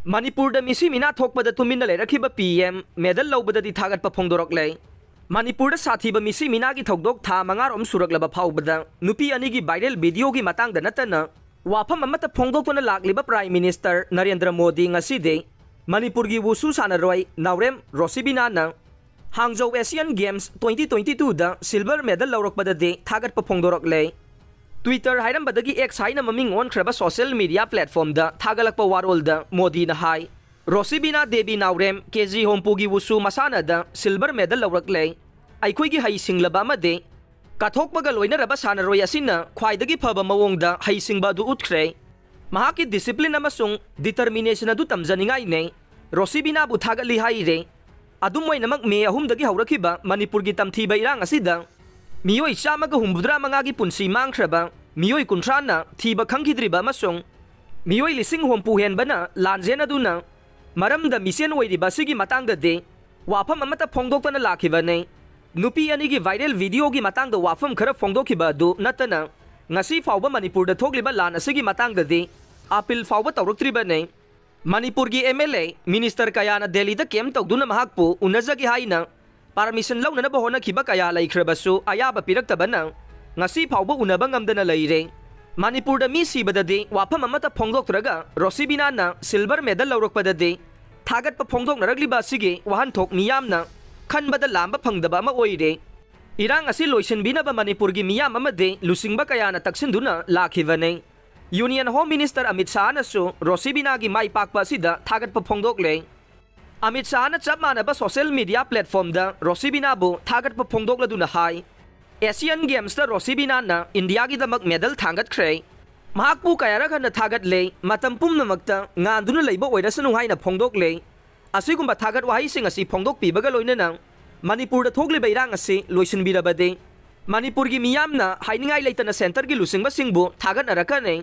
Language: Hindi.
मणिपुर मिसी मीना थोपद तुमिन लेरखिब पीएम मेडल लौबददी थागत फोंदोरकले मणिपुर साथीब मिसी मीना की थौदोक था मंगारोम सुरकलब फाउबद नुपी अनिगी वायरल वीडियो की मतंग नतन वाफम अमत फोंदोकन लाक्लिब prime minister Narendra Modi ngaside Manipur की वुसु सानरोय नावरेम रोसिबिना हांगजौ एशियन गेम्स 2022 दा सिल्वर मेडल लौरकबददे थागत फोंदोरकले ट्विटर हाइरंबदगी एक्स हाइना ममिंग ओनख्रब सोशल मीडिया प्लेटफॉर्म दा थागलक वारोल दा मोदी ना हाई रोसिबिना देवी नावरेम केजी होमपुगी वुसु मसाना दा सिल्वर मेडल लौरकले अखोईगी हई सिंगलब अमदे काथोकपग लोइनरब सानरोय असिना ख्वाइदगी फब मवोंगदा हई सिंगबा दु उठख्रे महाकी डिसिप्लिन अमसुंग डिटर्मिनेशन अदु तमजनिंगाई ने रोसिबिना बु थागली हाइरे अदुमोइनमक मे अहुमदगी हौरखिबा मणिपुर की तमथीबा इरांग असिदा मियोई चामग हुम्बुद्रा मंगागी पुंसी मांगख्रबा मियोई कुंथ्राना थीबा खंखिद्रिबा अमसुंग मियोई लिसिंग होमपु हेनबना लांजेन अदुना मरमदा मिसेन ओइरिबा सिगी मतंगदे वाफम अमता फोंदोकना लाखिबने नुपी अनिगी वायरल वीडियो की मतंगदा वाफम खरा फोंदोखिबा दु नतना ngasi फाउबा मणिपुर दा थोकलिबा लान असिगी मतंगदे अपील फाउबा तौरक्त्रिबने मणिपुर की एमएलए मिनिस्टर कयाना दिल्ली दा केम तौदुना महाकपु उनजगी हाइना परमिशन लौननब होनखिबा कया लैख्रबसु अयाबा पिरक्तबना ngasi फाउबा उनबा ngamdana लैरे मणिपुर दा मी सिबददे वाफम अमता फोंदोक्त्रगा रोसिबिना ना सिल्वर मेडल लौरकपददे थागतपा फोंदोक्नरगलिबा सिगे वहानथोक मियामना खनबदा लांबा फंगदबा अमा ओइरे इरांग असि लोइसनबिनबा मणिपुर की मियाम अमदे लुसिंगबा कयाना तक्सिनदुना लाखिबने union home minister Amit Shah नसु रोसिबिना की माई पाकपा असिदा थागतपा फोंदोक्ले अमित शाह न चप मानबा सोशल मीडिया प्लेटफॉर्म दा रोसिबिना बु थागतपा फोंदोक्लदुना हाई एशियन गेम्स दा रोसिबिना ना इंडिया की दमक मेडल थांगतख्रे महाकपु कयारक हन थागतले मतम पुमनमक्ता nganदुना लैबा ओइरसनु हाइना फोंदोक्ले असिगुम्बा थागत वाहिसिंग असि फोंदोक्पिबगा लोइनना मणिपुर दा थोकलिबा इरांग असि लोइसनबिरबदे मणिपुर की मियामना हाइनिंगाई लेतना सेंटर की लुसिंगबा सिंगबु थागतनरकने